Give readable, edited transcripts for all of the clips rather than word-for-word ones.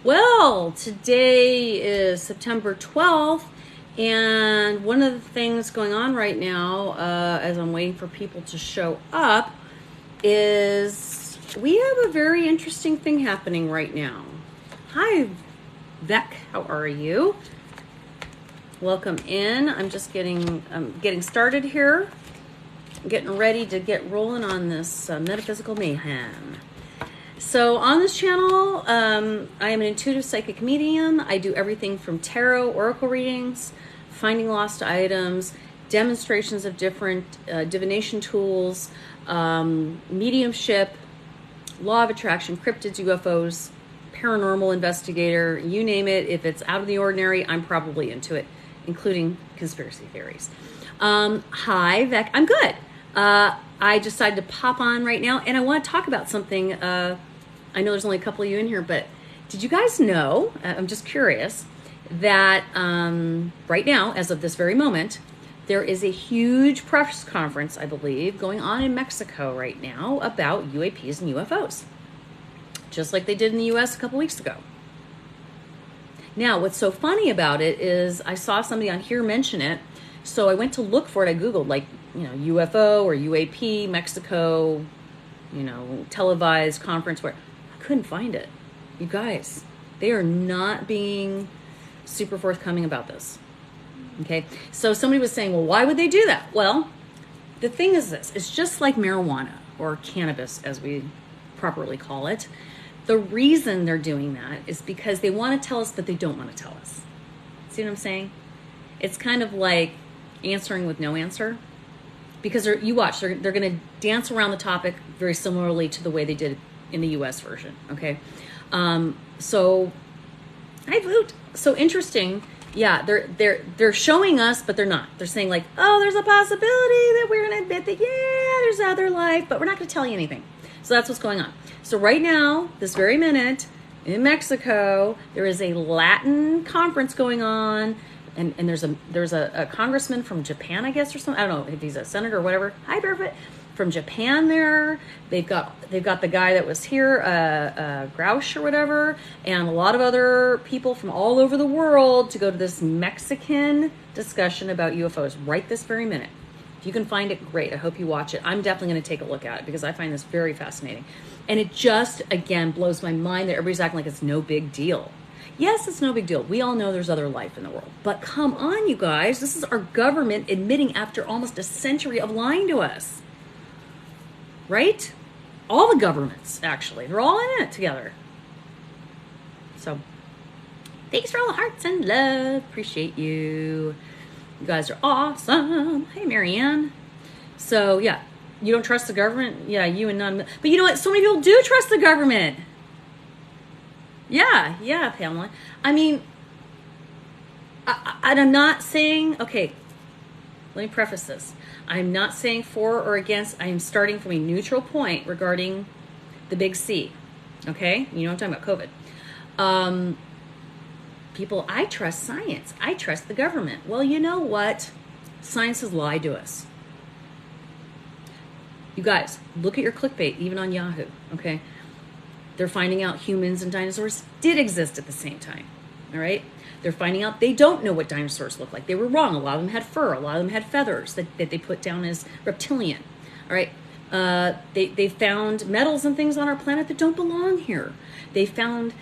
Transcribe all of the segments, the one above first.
Well, today is September 12th, and one of the things going on right now, as I'm waiting for people to show up, is we have a very interesting thing happening right now. Hi, Vec, how are you? Welcome in. I'm just getting started here. I'm getting ready to get rolling on this metaphysical mayhem. So on this channel, I am an intuitive psychic medium. I do everything from tarot, oracle readings, finding lost items, demonstrations of different divination tools, mediumship, law of attraction, cryptids, UFOs, paranormal investigator, you name it. If it's out of the ordinary, I'm probably into it, including conspiracy theories. Hi, Vec. I'm good. I decided to pop on right now, and I want to talk about something. I know there's only a couple of you in here, but did you guys know, I'm just curious, that right now, as of this very moment, there is a huge press conference, I believe, going on in Mexico right now about UAPs and UFOs, just like they did in the US a couple weeks ago. Now, what's so funny about it is I saw somebody on here mention it, so I went to look for it. I Googled, UFO or UAP, Mexico, televised conference where I couldn't find it. You guys, they are not being super forthcoming about this. Okay, so somebody was saying, well, why would they do that? Well, the thing is this, it's just like marijuana or cannabis, as we properly call it. The reason they're doing that is because they want to tell us, but they don't want to tell us. See what I'm saying? It's kind of like answering with no answer. Because they're going to dance around the topic very similarly to the way they did in the U.S. version. Okay, so I vote. So interesting. Yeah, they're showing us, but they're not. They're saying like, oh, there's a possibility that we're going to admit that there's other life, but we're not going to tell you anything. So that's what's going on. So right now, this very minute, in Mexico, there is a Latin conference going on. And there's a congressman from Japan, I guess, or something. I don't know if he's a senator or whatever. Hi, Barefoot. From Japan there. They've got the guy that was here, Grouch or whatever, and a lot of other people from all over the world to go to this Mexican discussion about UFOs right this very minute. If you can find it, great. I hope you watch it. I'm definitely going to take a look at it because I find this very fascinating. And it just, again, blows my mind that everybody's acting like it's no big deal. Yes, it's no big deal. We all know there's other life in the world. But come on, you guys. This is our government admitting after almost a century of lying to us. Right? All the governments, actually. They're all in it together. So, thanks for all the hearts and love. Appreciate you. You guys are awesome. Hey, Marianne. So, yeah. You don't trust the government? Yeah, you and none. But you know what? So many people do trust the government. Yeah, Pamela. I mean, I'm not saying, okay, let me preface this. I'm not saying for or against. I am starting from a neutral point regarding the big C. Okay? You know what I'm talking about, COVID. People, I trust science. I trust the government. Well, you know what? Science has lied to us. You guys, look at your clickbait, even on Yahoo, okay? They're finding out humans and dinosaurs did exist at the same time, all right? They're finding out they don't know what dinosaurs look like. They were wrong. A lot of them had fur. A lot of them had feathers that they put down as reptilian, all right? They found metals and things on our planet that don't belong here. They found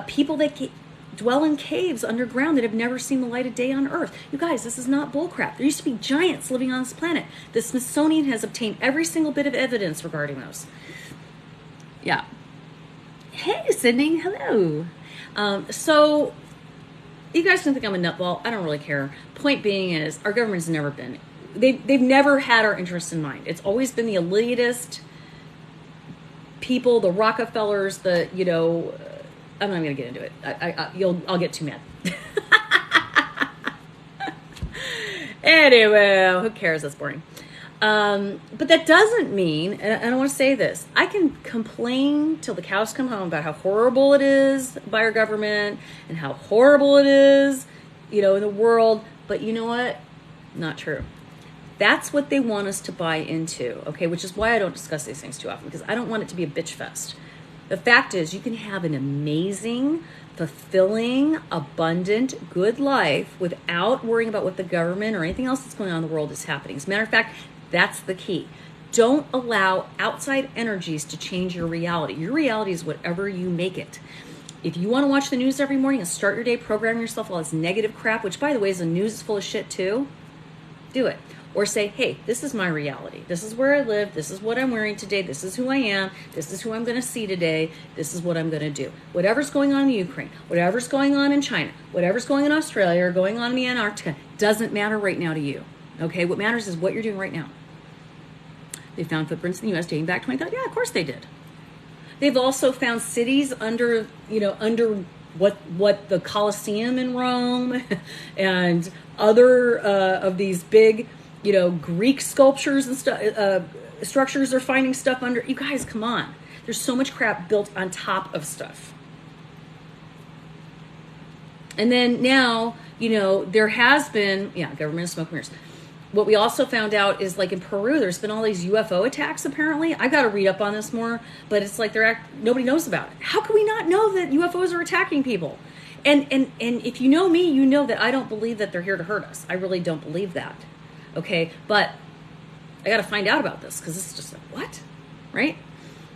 people that dwell in caves underground that have never seen the light of day on Earth. You guys, this is not bullcrap. There used to be giants living on this planet. The Smithsonian has obtained every single bit of evidence regarding those. Yeah. Hey, Sydney. Hello. So you guys can think I'm a nutball. I don't really care. Point being is our government's never been, they've never had our interests in mind. It's always been the elitist people, the Rockefellers, I'm not going to get into it. I'll get too mad. Anyway, who cares? That's boring. But that doesn't mean, and I want to say this, I can complain till the cows come home about how horrible it is by our government and how horrible it is, in the world. But you know what? Not true. That's what they want us to buy into, okay? Which is why I don't discuss these things too often, because I don't want it to be a bitch fest. The fact is, you can have an amazing, fulfilling, abundant, good life without worrying about what the government or anything else that's going on in the world is happening. As a matter of fact, that's the key. Don't allow outside energies to change your reality. Your reality is whatever you make it. If you want to watch the news every morning and start your day programming yourself all this negative crap, which by the way, the news is full of shit too, do it. Or say, hey, this is my reality. This is where I live. This is what I'm wearing today. This is who I am. This is who I'm going to see today. This is what I'm going to do. Whatever's going on in Ukraine, whatever's going on in China, whatever's going on in Australia or going on in Antarctica doesn't matter right now to you. Okay? What matters is what you're doing right now. They found footprints in the U.S. dating back 20,000. Yeah, of course they did. They've also found cities under what the Colosseum in Rome and other of these big, Greek sculptures and stuff, structures. They're finding stuff under. You guys, come on. There's so much crap built on top of stuff. And then now, there has been, government smoke mirrors. What we also found out is, like in Peru, there's been all these UFO attacks. Apparently, I got to read up on this more, but it's like nobody knows about it. How can we not know that UFOs are attacking people? And if you know me, you know that I don't believe that they're here to hurt us. I really don't believe that. Okay, but I got to find out about this because it's just like, what, right?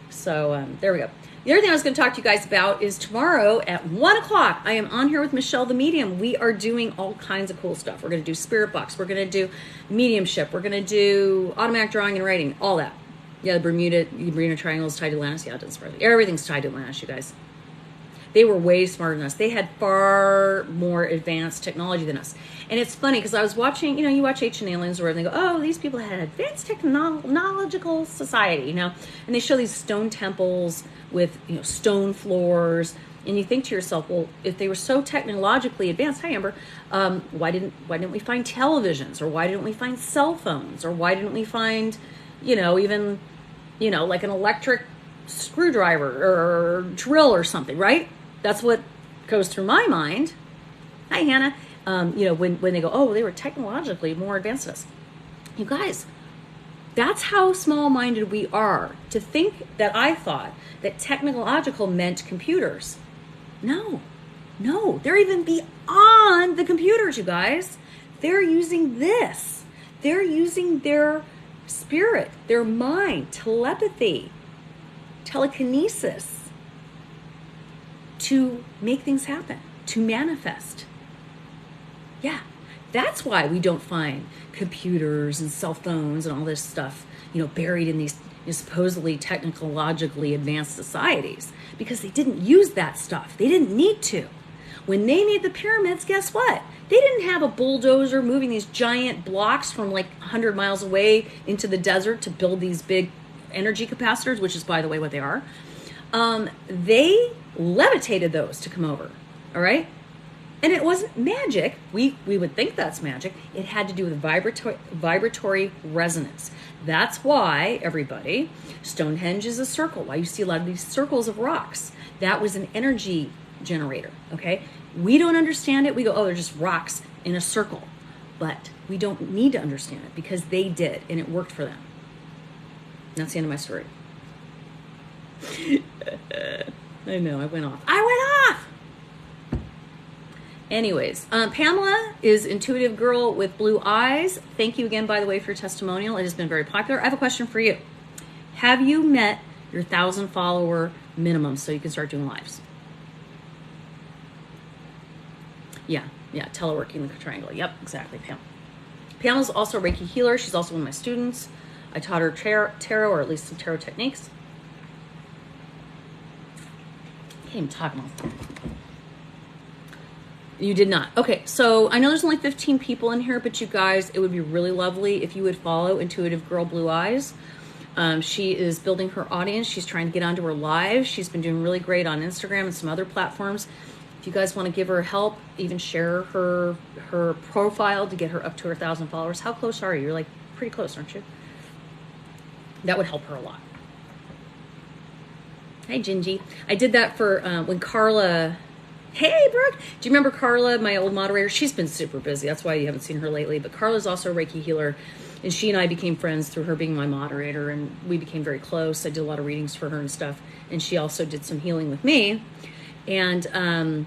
So there we go. The other thing I was going to talk to you guys about is tomorrow at 1 o'clock, I am on here with Michelle the Medium. We are doing all kinds of cool stuff. We're going to do Spirit Box. We're going to do mediumship. We're going to do automatic drawing and writing, all that. Yeah, the Bermuda Triangle is tied to Atlantis. Yeah, it doesn't surprise me. Everything's tied to Atlantis, you guys. They were way smarter than us. They had far more advanced technology than us. And it's funny because I was watching, you watch Ancient Aliens where they go, oh, these people had advanced technological society, and they show these stone temples with, stone floors. And you think to yourself, well, if they were so technologically advanced, hi Amber, why didn't we find televisions, or why didn't we find cell phones, or why didn't we find, even, like an electric screwdriver or drill or something, right? That's what goes through my mind. Hi, Hannah. When they go, oh, they were technologically more advanced than us. You guys, that's how small-minded we are to think that I thought that technological meant computers. No, they're even beyond the computers, you guys. They're using this. They're using their spirit, their mind, telepathy, telekinesis to make things happen, to manifest. Yeah, that's why we don't find computers and cell phones and all this stuff, buried in these supposedly technologically advanced societies, because they didn't use that stuff. They didn't need to. When they made the pyramids, guess what? They didn't have a bulldozer moving these giant blocks from like 100 miles away into the desert to build these big energy capacitors, which is, by the way, what they are. They levitated those to come over, all right? And it wasn't magic. We would think that's magic. It had to do with vibratory resonance. That's why, everybody, Stonehenge is a circle. Why you see a lot of these circles of rocks. That was an energy generator, okay? We don't understand it. We go, oh, they're just rocks in a circle. But we don't need to understand it because they did, and it worked for them. And that's the end of my story. I know, I went off. Anyways, Pamela is Intuitive Girl with Blue Eyes. Thank you again, by the way, for your testimonial. It has been very popular. I have a question for you. Have you met your 1,000 follower minimum so you can start doing lives? Yeah, teleworking the triangle. Yep, exactly, Pam. Pamela's also a Reiki healer. She's also one of my students. I taught her tarot, or at least some tarot techniques. I can't even talk about that. You did not. Okay, so I know there's only 15 people in here, but you guys, it would be really lovely if you would follow Intuitive Girl Blue Eyes. She is building her audience. She's trying to get onto her live. She's been doing really great on Instagram and some other platforms. If you guys want to give her help, even share her profile to get her up to her 1,000 followers. How close are you? You're like pretty close, aren't you? That would help her a lot. Hi, Gingy. I did that for when Carla... Hey, Brooke. Do you remember Carla, my old moderator? She's been super busy. That's why you haven't seen her lately. But Carla's also a Reiki healer. And she and I became friends through her being my moderator, and we became very close. I did a lot of readings for her and stuff. And she also did some healing with me. And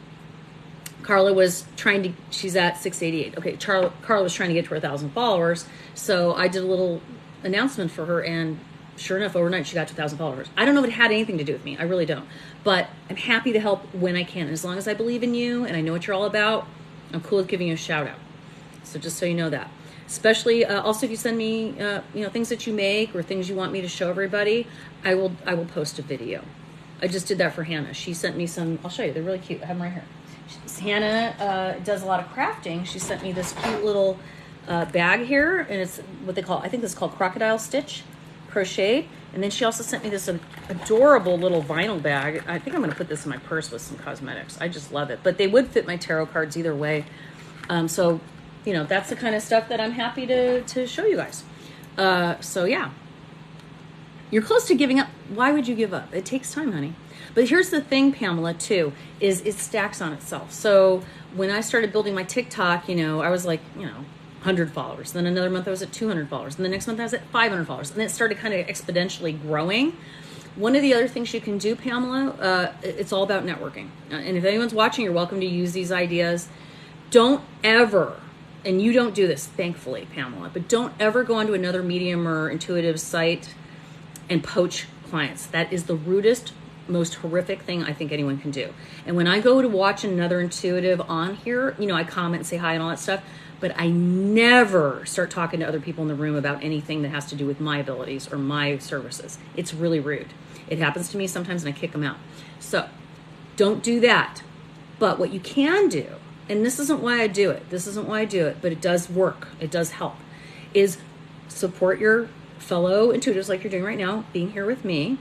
Carla was trying to, she's at 688. Okay, Carla was trying to get to her 1,000 followers. So I did a little announcement for her, and sure enough, overnight she got to 1,000 followers. I don't know if it had anything to do with me. I really don't. But I'm happy to help when I can. And as long as I believe in you and I know what you're all about, I'm cool with giving you a shout out. So just so you know that. Especially also if you send me things that you make or things you want me to show everybody, I will post a video. I just did that for Hannah. She sent me some, I'll show you, they're really cute. I have them right here. Hannah does a lot of crafting. She sent me this cute little bag here, and it's what they call, I think this is called crocodile stitch crochet. And then she also sent me this adorable little vinyl bag. I think I'm going to put this in my purse with some cosmetics. I just love it. But they would fit my tarot cards either way. So, that's the kind of stuff that I'm happy to show you guys. So, yeah. You're close to giving up. Why would you give up? It takes time, honey. But here's the thing, Pamela, too, is it stacks on itself. So when I started building my TikTok, I was like, 100 followers. Then another month I was at 200 followers. And the next month I was at 500 followers. And then it started kind of exponentially growing. One of the other things you can do, Pamela, it's all about networking. And if anyone's watching, you're welcome to use these ideas. Don't ever, and you don't do this, thankfully, Pamela, but don't ever go onto another medium or intuitive site and poach clients. That is the rudest, most horrific thing I think anyone can do. And when I go to watch another intuitive on here, I comment and say hi and all that stuff, but I never start talking to other people in the room about anything that has to do with my abilities or my services. It's really rude. It happens to me sometimes and I kick them out. So don't do that. But what you can do, and this isn't why I do it, but it does work, it does help, is support your fellow intuitives like you're doing right now, being here with me,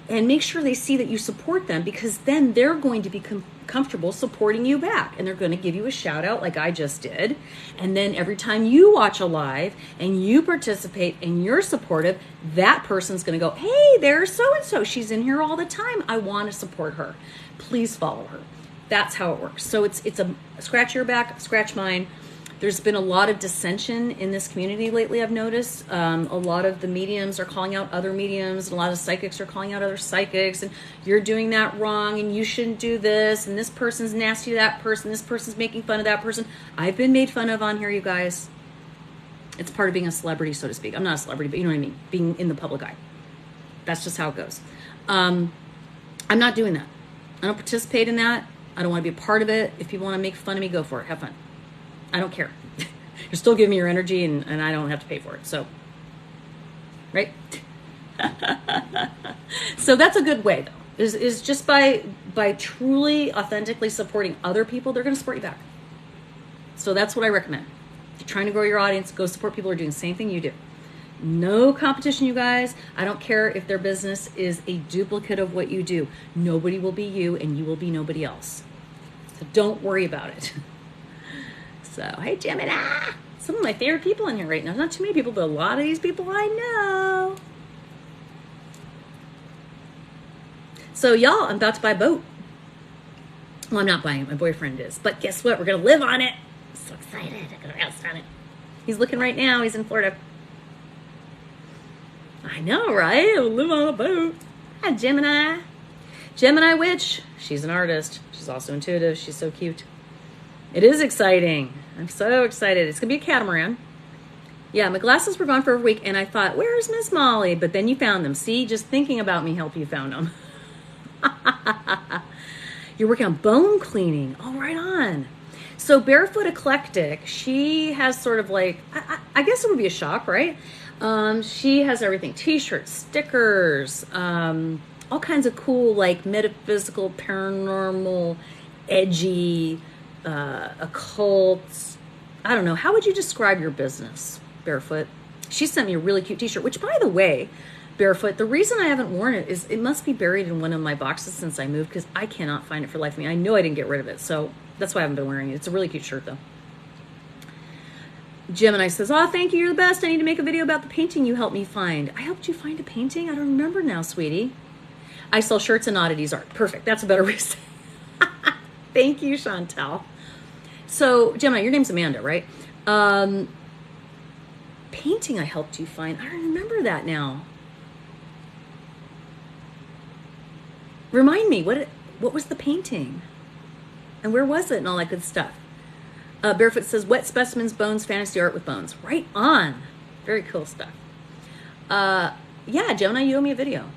and make sure they see that you support them, because then they're going to be comfortable supporting you back, and they're going to give you a shout out like I just did. And then every time you watch a live and you participate and you're supportive, that person's going to go, hey, there's so-and-so. She's in here all the time. I want to support her. Please follow her. That's how it works. So it's a scratch your back, scratch mine. There's been a lot of dissension in this community lately, I've noticed. A lot of the mediums are calling out other mediums, and a lot of psychics are calling out other psychics, and you're doing that wrong, and you shouldn't do this, and this person's nasty to that person, this person's making fun of that person. I've been made fun of on here, you guys. It's part of being a celebrity, so to speak. I'm not a celebrity, but you know what I mean, being in the public eye. That's just how it goes. I'm not doing that. I don't participate in that. I don't want to be a part of it. If people want to make fun of me, go for it. Have fun. I don't care. You're still giving me your energy, and I don't have to pay for it. So, right? So that's a good way, though. Is just by truly, authentically supporting other people, they're going to support you back. So that's what I recommend. If you're trying to grow your audience, go support people who are doing the same thing you do. No competition, you guys. I don't care if their business is a duplicate of what you do. Nobody will be you, and you will be nobody else. So don't worry about it. So, hey, Gemini. Some of my favorite people in here right now. Not too many people, but a lot of these people I know. So, y'all, I'm about to buy a boat. Well, I'm not buying it. My boyfriend is. But guess what? We're going to live on it. I'm so excited. I'm going to house on it. He's looking right now. He's in Florida. I know, right? I'll live on a boat. Hi, Gemini. Gemini Witch. She's an artist. She's also intuitive. She's so cute. It is exciting. I'm so excited. It's going to be a catamaran. Yeah, my glasses were gone for a week, and I thought, where's Miss Molly? But then you found them. See, just thinking about me helped you found them. You're working on bone cleaning. Oh, right on. So Barefoot Eclectic, she has sort of like, I guess it would be a shop, right? She has everything. T-shirts, stickers, all kinds of cool, like metaphysical, paranormal, edgy, occult. I don't know. How would you describe your business, Barefoot? She sent me a really cute t-shirt, which, by the way, Barefoot, the reason I haven't worn it is it must be buried in one of my boxes since I moved, because I cannot find it for the life of me. I know I didn't get rid of it, so that's why I haven't been wearing it. It's a really cute shirt, though. Gemini says, oh, thank you. You're the best. I need to make a video about the painting you helped me find. I helped you find a painting? I don't remember now, sweetie. I sell shirts and oddities art. Perfect. That's a better way to say it. Thank you, Chantel. So, Gemini, your name's Amanda, right? painting I helped you find. I don't remember that now. Remind me, what was the painting? And where was it and all that good stuff? Barefoot says, wet specimens, bones, fantasy art with bones. Right on. Very cool stuff. Yeah, Jonah, you owe me a video.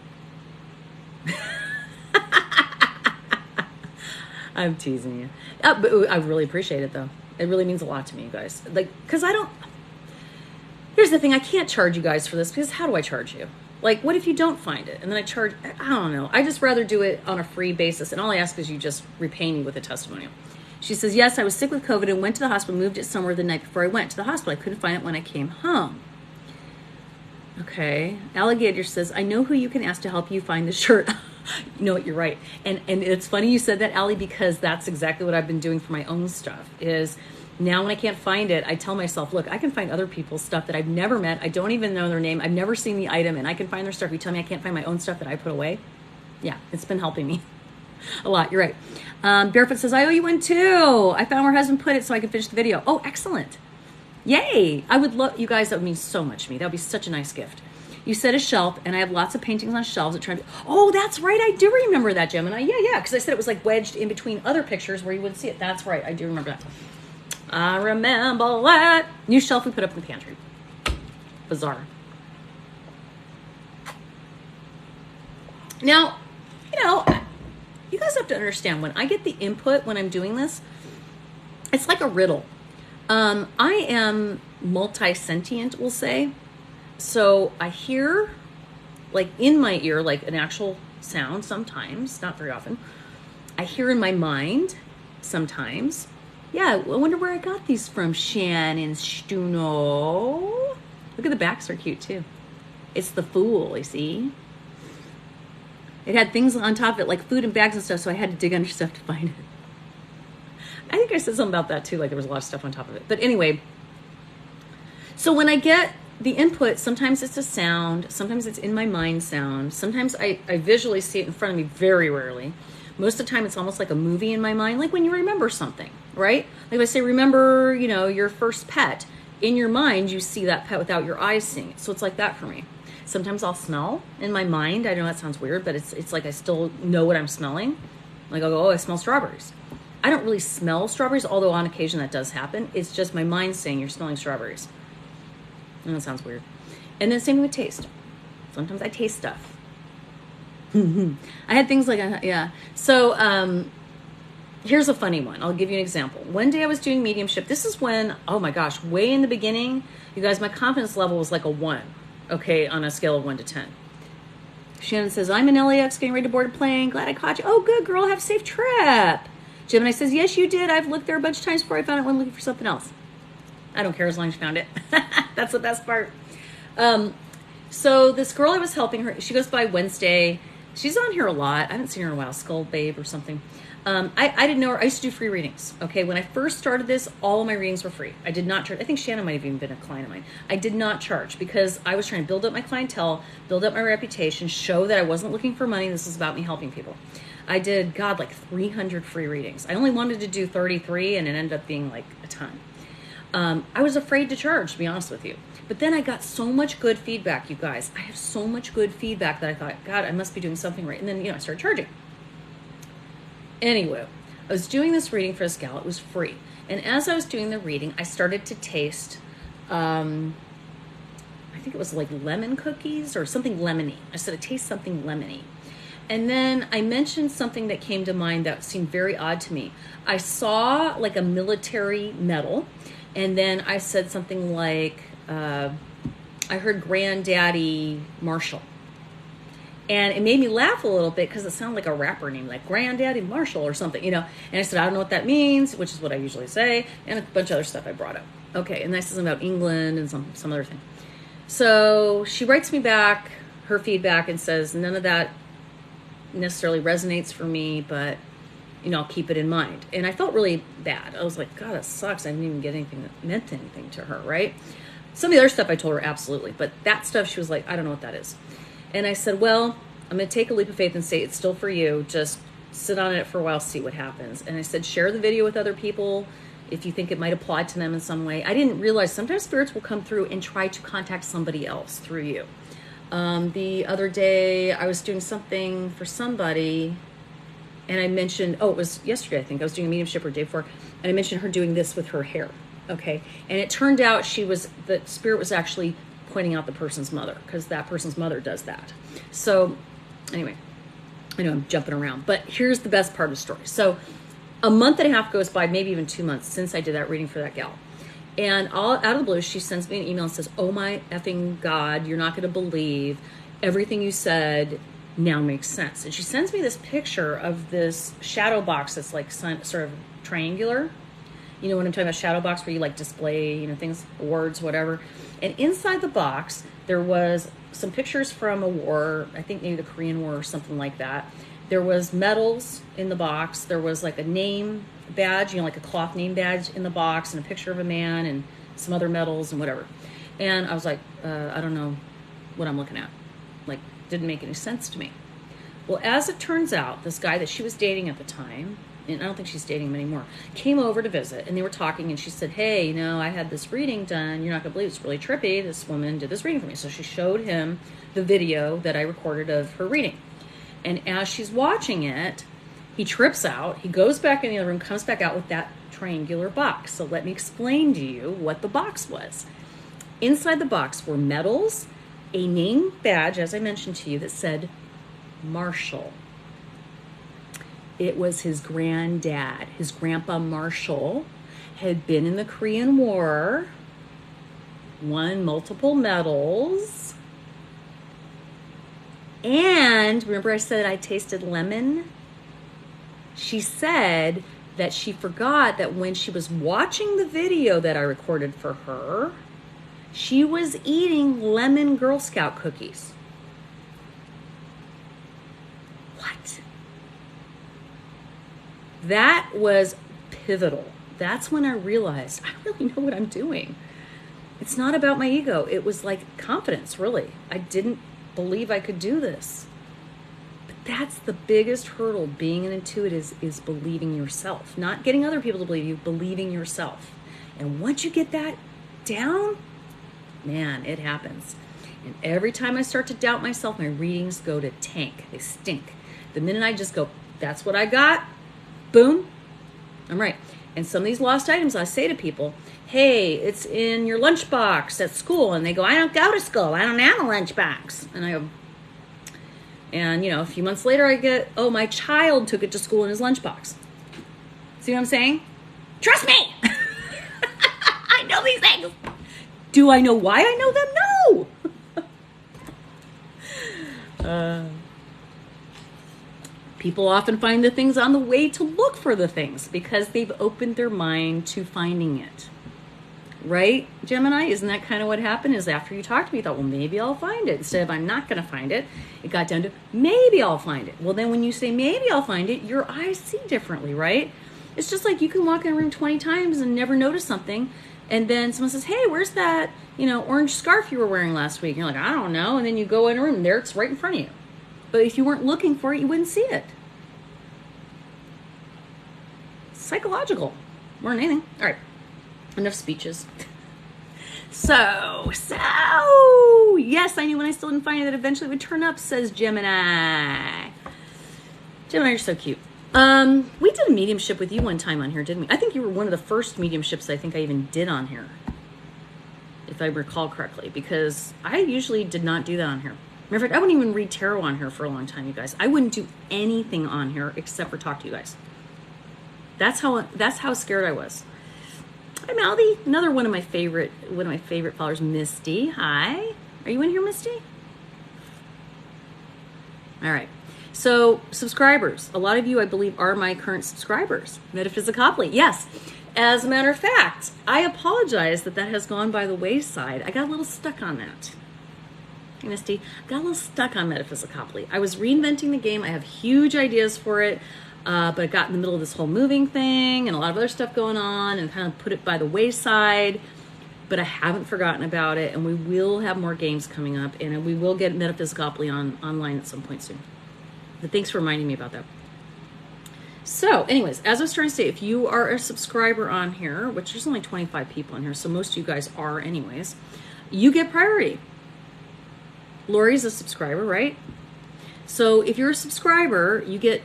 I'm teasing you. But I really appreciate it, though. It really means a lot to me, you guys. Like, because here's the thing, I can't charge you guys for this, because how do I charge you? Like, what if you don't find it? And then I don't know. I just rather do it on a free basis. And all I ask is you just repay me with a testimonial. She says, yes, I was sick with COVID and went to the hospital, moved it somewhere the night before I went to the hospital. I couldn't find it when I came home. Okay. Alligator says, I know who you can ask to help you find the shirt. You know what? You're right. And it's funny you said that, Allie, because that's exactly what I've been doing for my own stuff is now when I can't find it, I tell myself, look, I can find other people's stuff that I've never met. I don't even know their name. I've never seen the item, and I can find their stuff. You tell me I can't find my own stuff that I put away. Yeah, it's been helping me a lot. You're right. Barefoot says, I owe you one too. I found where her husband put it so I can finish the video. Oh, excellent. Yay. I would love, you guys, that would mean so much to me. That would be such a nice gift. You said a shelf, and I have lots of paintings on shelves that try to, oh, that's right. I do remember that, Gemini. Yeah, because I said it was like wedged in between other pictures where you wouldn't see it. That's right. I do remember that. I remember that. New shelf we put up in the pantry. Bizarre. Now, you guys have to understand, when I get the input when I'm doing this, it's like a riddle. I am multi-sentient, we'll say. So I hear, like in my ear, like an actual sound sometimes, not very often. I hear in my mind sometimes. Yeah, I wonder where I got these from, Shannon Stuno. Look at the backs are cute too. It's the Fool, you see? It had things on top of it, like food and bags and stuff, so I had to dig under stuff to find it. I think I said something about that too, like there was a lot of stuff on top of it. But anyway, so when I get the input, sometimes it's a sound, sometimes it's in my mind sound, sometimes I visually see it in front of me, very rarely. Most of the time it's almost like a movie in my mind, like when you remember something, right? Like if I say, remember, your first pet. In your mind, you see that pet without your eyes seeing it. So it's like that for me. Sometimes I'll smell in my mind. I know that sounds weird, but it's like I still know what I'm smelling. Like I'll go, oh, I smell strawberries. I don't really smell strawberries, although on occasion that does happen. It's just my mind saying you're smelling strawberries. I know it sounds weird. And then same with taste. Sometimes I taste stuff. I had things like, yeah. So here's a funny one. I'll give you an example. One day I was doing mediumship. This is when, oh my gosh, way in the beginning, you guys, my confidence level was like a 1, okay, on a scale of 1 to 10. Shannon says, I'm in LAX getting ready to board a plane. Glad I caught you. Oh, good, girl. Have a safe trip. Gemini says, yes, you did. I've looked there a bunch of times before I found it when looking for something else. I don't care as long as you found it. That's the best part. So this girl I was helping her, she goes by Wednesday. She's on here a lot. I haven't seen her in a while. Skull Babe or something. I didn't know her. I used to do free readings. Okay, when I first started this, all of my readings were free. I did not charge. I think Shannon might have even been a client of mine. I did not charge because I was trying to build up my clientele, build up my reputation, show that I wasn't looking for money. This is about me helping people. I did, like 300 free readings. I only wanted to do 33, and it ended up being like a ton. I was afraid to charge, to be honest with you. But then I got so much good feedback, you guys. I have so much good feedback that I thought, God, I must be doing something right. And then, I started charging. Anyway, I was doing this reading for this gal. It was free. And as I was doing the reading, I started to taste, I think it was like lemon cookies or something lemony. I said, I taste something lemony. And then I mentioned something that came to mind that seemed very odd to me. I saw like a military medal. And then I said something like, I heard Granddaddy Marshall. And it made me laugh a little bit because it sounded like a rapper name, like Granddaddy Marshall or something, And I said, I don't know what that means, which is what I usually say. And a bunch of other stuff I brought up. Okay, and I said something about England and some other thing. So she writes me back her feedback and says, none of that necessarily resonates for me, but, I'll keep it in mind. And I felt really bad. I was like, God, that sucks. I didn't even get anything that meant anything to her, right? Some of the other stuff I told her, absolutely. But that stuff, she was like, I don't know what that is. And I said, well, I'm going to take a leap of faith and say it's still for you. Just sit on it for a while, see what happens. And I said, share the video with other people. if you think it might apply to them in some way. I didn't realize sometimes spirits will come through and try to contact somebody else through you. The other day I was doing something for somebody and I mentioned, it was yesterday, I think I was doing a mediumship or day before, and I mentioned her doing this with her hair. Okay. And it turned out the spirit was actually pointing out the person's mother, because that person's mother does that. So anyway, I know I'm jumping around, but here's the best part of the story. So a month and a half goes by, maybe even 2 months since I did that reading for that gal. And all out of the blue, she sends me an email and says, oh my effing God, you're not going to believe everything you said now makes sense. And she sends me this picture of this shadow box that's like sort of triangular. You know what I'm talking about, shadow box, where you like display, things, words, whatever. And inside the box, there was some pictures from a war, I think maybe the Korean War or something like that. There was medals in the box. There was like a name badge, like a cloth name badge in the box, and a picture of a man and some other medals and whatever. And I was like, I don't know what I'm looking at. Like, didn't make any sense to me. Well, as it turns out, this guy that she was dating at the time, and I don't think she's dating him anymore, came over to visit, and they were talking, and she said, hey, I had this reading done. You're not going to believe it. It's really trippy. This woman did this reading for me. So she showed him the video that I recorded of her reading. And as she's watching it, he trips out. He goes back in the other room, comes back out with that triangular box. So let me explain to you what the box was. Inside the box were medals, a name badge, as I mentioned to you, that said Marshall. It was his granddad. His grandpa Marshall had been in the Korean War, won multiple medals, and remember I said I tasted lemon? She said that she forgot that when she was watching the video that I recorded for her, she was eating lemon Girl Scout cookies. What? That was pivotal. That's when I realized I really know what I'm doing. It's not about my ego. It was like confidence, really. I didn't believe I could do this. But that's the biggest hurdle being an intuitive is believing yourself. Not getting other people to believe you, believing yourself. And once you get that down, man, it happens. And every time I start to doubt myself, my readings go to tank. They stink. The minute I just go, that's what I got, boom, I'm right. And some of these lost items, I say to people, hey, it's in your lunchbox at school. And they go, I don't go to school. I don't have a lunchbox. And I go, and a few months later I get, oh, my child took it to school in his lunchbox. See what I'm saying? Trust me. I know these things. Do I know why I know them? No. People often find the things on the way to look for the things because they've opened their mind to finding it. Right, Gemini? Isn't that kind of what happened? Is after you talked to me, you thought, well, maybe I'll find it. Instead of I'm not going to find it, it got down to maybe I'll find it. Well, then when you say maybe I'll find it, your eyes see differently, right? It's just like you can walk in a room 20 times and never notice something. And then someone says, hey, where's that, orange scarf you were wearing last week? And you're like, I don't know. And then you go in a room and there it's right in front of you. But if you weren't looking for it, you wouldn't see it. Psychological, more than anything. All right, enough speeches. So, yes, I knew when I still didn't find it that eventually it would turn up, says Gemini. Gemini, you're so cute. We did a mediumship with you one time on here, didn't we? I think you were one of the first mediumships I think I even did on here, if I recall correctly, because I usually did not do that on here. Matter of fact, I wouldn't even read tarot on here for a long time, you guys. I wouldn't do anything on here except for talk to you guys. That's how scared I was. Hi, Maldy. Another one of my favorite followers, Misty. Hi. Are you in here, Misty? All right. So, subscribers. A lot of you, I believe, are my current subscribers. Metaphysically, yes. As a matter of fact, I apologize that has gone by the wayside. I got a little stuck on that. Hey, Misty. Got a little stuck on Metaphysically. I was reinventing the game. I have huge ideas for it. But I got in the middle of this whole moving thing and a lot of other stuff going on and kind of put it by the wayside. But I haven't forgotten about it, and we will have more games coming up, and we will get Metaphysically online at some point soon. But thanks for reminding me about that. So anyways, as I was trying to say, if you are a subscriber on here, which there's only 25 people in here, so most of you guys are anyways, you get priority. Lori's a subscriber, right? So if you're a subscriber, you get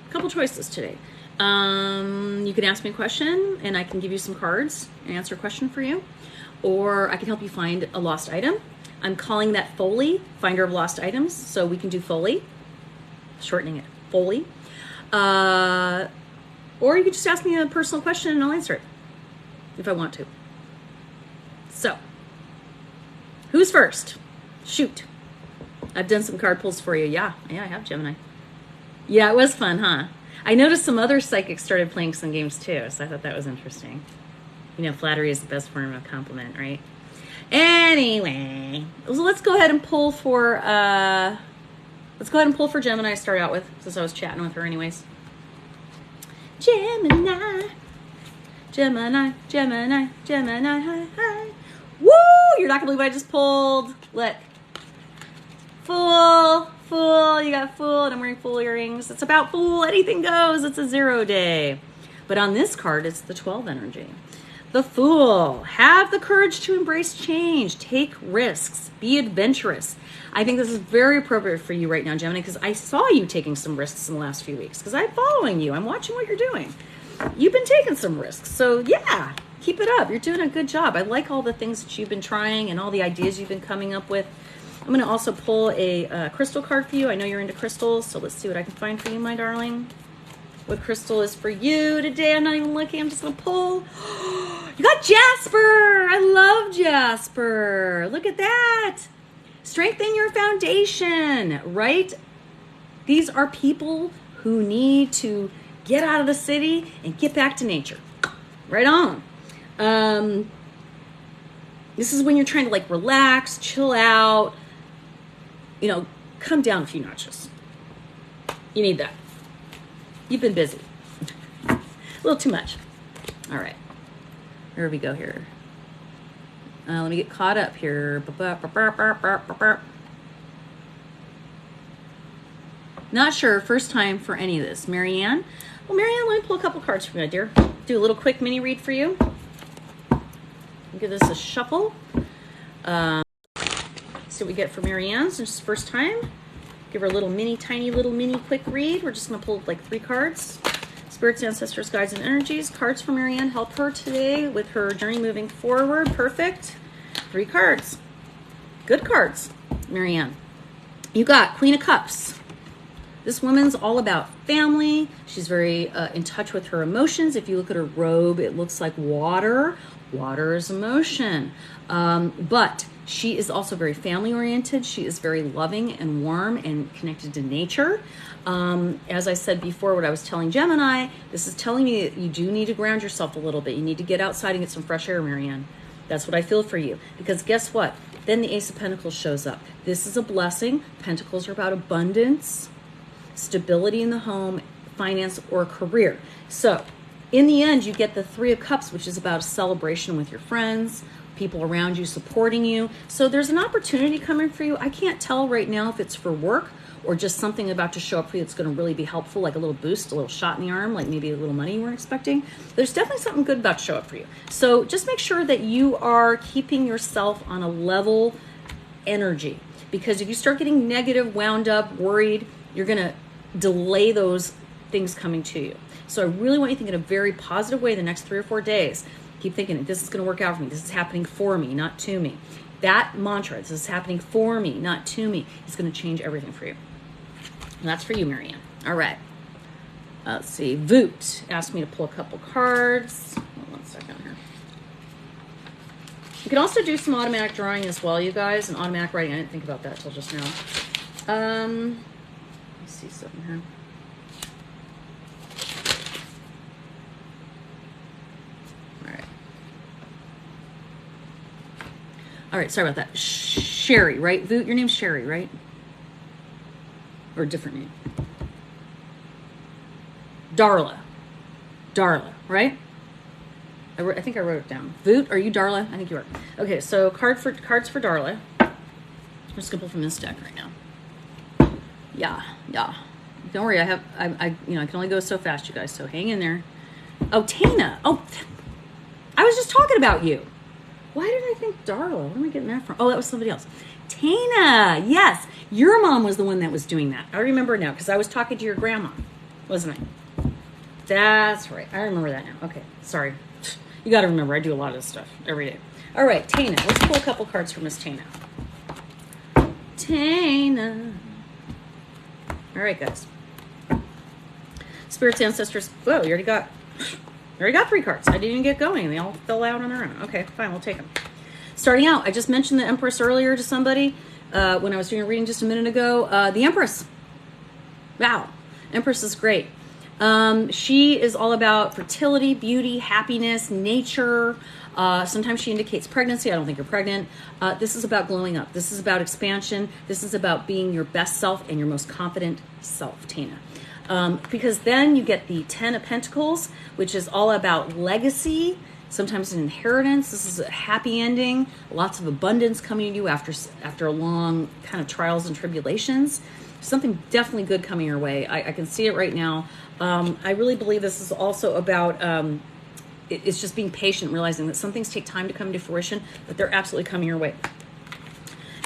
a couple choices today. You can ask me a question and I can give you some cards and answer a question for you. Or I can help you find a lost item. I'm calling that Foley, Finder of Lost Items. So we can do Foley, shortening it, Foley. Or you can just ask me a personal question and I'll answer it if I want to. So, who's first? Shoot. I've done some card pulls for you. Yeah, I have, Gemini. Yeah, it was fun, huh? I noticed some other psychics started playing some games too, so I thought that was interesting. You know, flattery is the best form of compliment, right? Anyway, so let's go ahead and pull for Gemini to start out with, since I was chatting with her anyways. Gemini, Gemini, Gemini, Gemini, hi, hi. Woo! You're not gonna believe what I just pulled. Look. Fool, fool, you got fooled. I'm wearing fool earrings. It's about fool, anything goes. It's a 0 day. But on this card, it's the 12 energy. The Fool. Have the courage to embrace change. Take risks. Be adventurous. I think this is very appropriate for you right now, Gemini, because I saw you taking some risks in the last few weeks, because I'm following you. I'm watching what you're doing. You've been taking some risks. So yeah, keep it up. You're doing a good job. I like all the things that you've been trying and all the ideas you've been coming up with. I'm going to also pull a crystal card for you. I know you're into crystals, so let's see what I can find for you, my darling. What crystal is for you today? I'm not even looking. I'm just going to pull. You got Jasper. I love Jasper. Look at that. Strengthen your foundation, right? These are people who need to get out of the city and get back to nature. Right on. This is when you're trying to like relax, chill out, you know, come down a few notches. You need that. You've been busy. A little too much. All right. Here we go here. Let me get caught up here. Not sure. First time for any of this. Marianne? Well, Marianne, let me pull a couple cards for you, my dear. Do a little quick mini read for you. Give this a shuffle. See what we get for Marianne since first time. Give her a little tiny little mini quick read. We're just going to pull like 3 cards. Spirits, ancestors, guides, and energies. Cards for Marianne. Help her today with her journey moving forward. Perfect. 3 cards. Good cards, Marianne. You got Queen of Cups. This woman's all about family. She's very in touch with her emotions. If you look at her robe, it looks like water. Water is emotion. But she is also very family oriented. She is very loving and warm and connected to nature. As I said before, what I was telling Gemini, this is telling me that you do need to ground yourself a little bit. You need to get outside and get some fresh air, Marianne. That's what I feel for you. Because guess what? Then the Ace of Pentacles shows up. This is a blessing. Pentacles are about abundance, stability in the home, finance, or career. So in the end, you get the 3 of Cups, which is about a celebration with your friends, people around you supporting you. So there's an opportunity coming for you. I can't tell right now if it's for work or just something about to show up for you that's going to really be helpful, like a little boost, a little shot in the arm, like maybe a little money you weren't expecting. There's definitely something good about to show up for you. So just make sure that you are keeping yourself on a level energy, because if you start getting negative, wound up, worried, you're going to delay those things coming to you. So I really want you to think in a very positive way the next 3 or 4 days. Keep thinking, this is going to work out for me. This is happening for me, not to me. That mantra, this is happening for me, not to me, is going to change everything for you. And that's for you, Marianne. All right. Let's see. Voot asked me to pull a couple cards. Hold on 1 second here. You can also do some automatic drawing as well, you guys, and automatic writing. I didn't think about that till just now. Let me see something here. All right, sorry about that. Sherry, right? Voot, your name's Sherry, right? Or a different name? Darla. Darla, right? I think I wrote it down. Voot, are you Darla? I think you are. Okay, so cards for Darla. I'm just gonna pull from this deck right now. Yeah. Don't worry, I can only go so fast, you guys, so hang in there. Oh, Tana. Oh, I was just talking about you. Why did I think Darla? Where am I getting that from? Oh, that was somebody else. Tana, yes. Your mom was the one that was doing that. I remember now because I was talking to your grandma, wasn't I? That's right. I remember that now. Okay, sorry. You got to remember, I do a lot of this stuff every day. All right, Tana. Let's pull a couple cards for Miss Tana. Tana. All right, guys. Spirits, ancestors. Whoa, you already got 3 cards. I didn't even get going. They all fell out on their own. Okay, fine. We'll take them. Starting out, I just mentioned the Empress earlier to somebody when I was doing a reading just a minute ago. The Empress. Wow. Empress is great. She is all about fertility, beauty, happiness, nature. Sometimes she indicates pregnancy. I don't think you're pregnant. This is about glowing up. This is about expansion. This is about being your best self and your most confident self, Tana. Because then you get the 10 of Pentacles, which is all about legacy, sometimes an inheritance. This is a happy ending, lots of abundance coming to you after a long kind of trials and tribulations. Something definitely good coming your way. I can see it right now. I really believe this is also about it's just being patient, realizing that some things take time to come to fruition, but they're absolutely coming your way.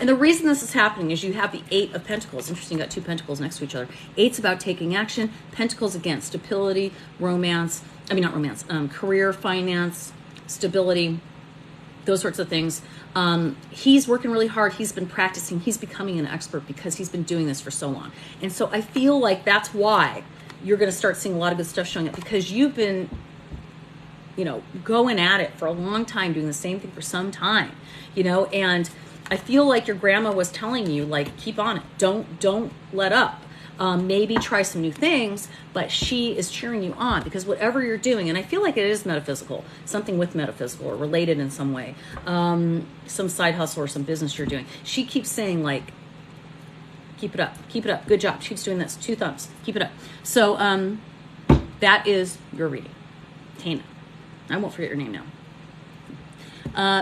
And the reason this is happening is you have the 8 of Pentacles. Interesting, you got 2 Pentacles next to each other. 8's about taking action. Pentacles, again, stability, romance. I mean, not romance. Career, finance, stability, those sorts of things. He's working really hard. He's been practicing. He's becoming an expert because he's been doing this for so long. And so I feel like that's why you're going to start seeing a lot of good stuff showing up, because you've been, going at it for a long time, doing the same thing for some time, and I feel like your grandma was telling you, like, keep on it. Don't let up. Maybe try some new things, but she is cheering you on because whatever you're doing, and I feel like it is metaphysical, something with metaphysical or related in some way, some side hustle or some business you're doing. She keeps saying, like, keep it up, good job. She keeps doing this, 2 thumbs, keep it up. So that is your reading, Tana. I won't forget your name now.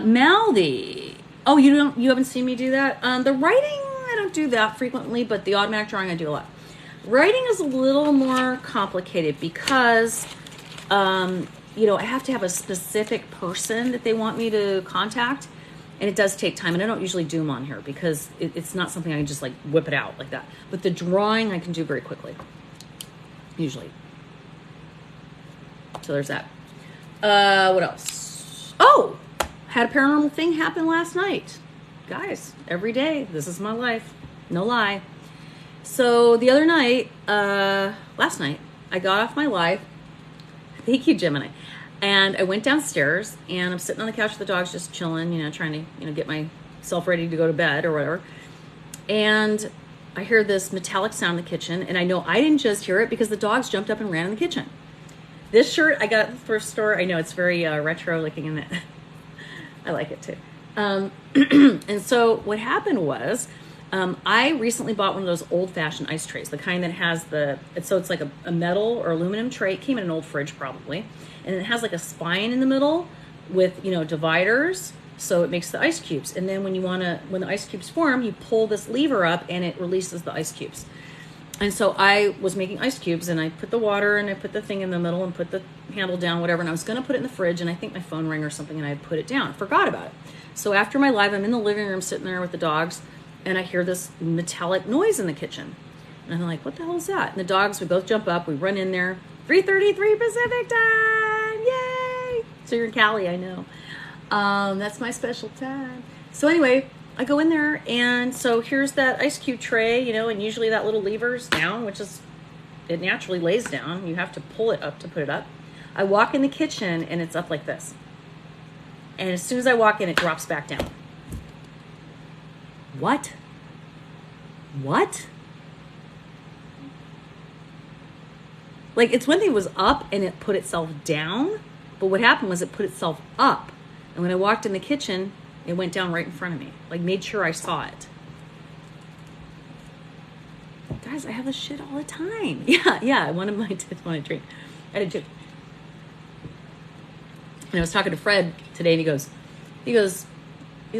Maldi. Oh, you haven't seen me do that? The writing, I don't do that frequently, but the automatic drawing I do a lot. Writing is a little more complicated because, I have to have a specific person that they want me to contact, and it does take time, and I don't usually do them on here because it's not something I can just, like, whip it out like that. But the drawing I can do very quickly, usually. So there's that. What else? Oh! Had a paranormal thing happen last night. Guys, every day, this is my life. No lie. So the other night, last night, I got off my live. Thank you, Gemini. And I went downstairs, and I'm sitting on the couch with the dogs just chilling, trying to, get myself ready to go to bed or whatever. And I hear this metallic sound in the kitchen, and I know I didn't just hear it because the dogs jumped up and ran in the kitchen. This shirt I got at the thrift store. I know it's very retro looking in it. I like it too. And so what happened was I recently bought one of those old-fashioned ice trays, the kind that has it's like a metal or aluminum tray. It came in an old fridge probably. And it has like a spine in the middle with, dividers. So it makes the ice cubes. And then when the ice cubes form, you pull this lever up and it releases the ice cubes. And so I was making ice cubes, and I put the water and I put the thing in the middle and put the handle down, whatever. And I was going to put it in the fridge, and I think my phone rang or something, and I had put it down. Forgot about it. So after my live, I'm in the living room sitting there with the dogs, and I hear this metallic noise in the kitchen. And I'm like, what the hell is that? And the dogs, we both jump up. We run in there. 3:33 Pacific time. Yay! So you're in Cali, I know. That's my special time. So anyway, I go in there, and so here's that ice cube tray, and usually that little lever's down, it naturally lays down. You have to pull it up to put it up. I walk in the kitchen, and it's up like this. And as soon as I walk in, it drops back down. What? Like, it's one thing it was up and it put itself down, but what happened was it put itself up. And when I walked in the kitchen, it went down right in front of me. Like, made sure I saw it. Guys, I have this shit all the time. Yeah. One of my tips when I drink. I did too. And I was talking to Fred today, and he goes,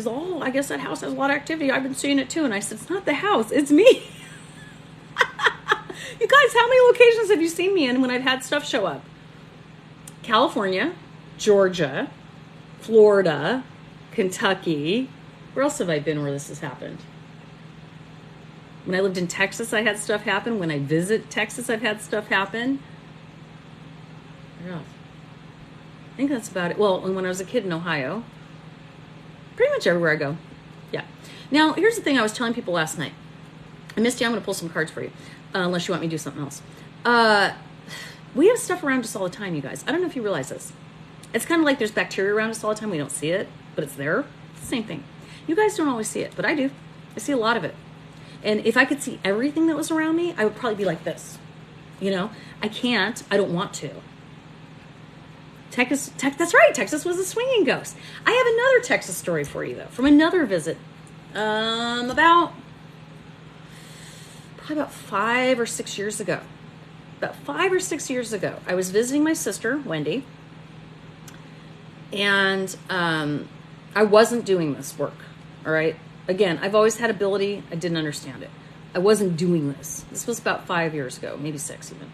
oh, I guess that house has a lot of activity. I've been seeing it too. And I said, it's not the house, it's me. You guys, how many locations have you seen me in when I've had stuff show up? California, Georgia, Florida, Kentucky. Where else have I been where this has happened? When I lived in Texas, I had stuff happen. When I visit Texas, I've had stuff happen. Yeah. I think that's about it. Well, when I was a kid in Ohio, pretty much everywhere I go. Yeah. Now, here's the thing I was telling people last night. And Misty, I'm going to pull some cards for you, unless you want me to do something else. We have stuff around us all the time, you guys. I don't know if you realize this. It's kind of like there's bacteria around us all the time. We don't see it, but it's there. It's the same thing. You guys don't always see it, but I do. I see a lot of it. And if I could see everything that was around me, I would probably be like this. You know, I can't. I don't want to. Texas, that's right. Texas was a swinging ghost. I have another Texas story for you, though, from another visit. Probably about 5 or 6 years ago. About 5 or 6 years ago, I was visiting my sister, Wendy, and I wasn't doing this work, all right? Again, I've always had ability. I didn't understand it. I wasn't doing this. This was about 5 years ago, maybe 6 even.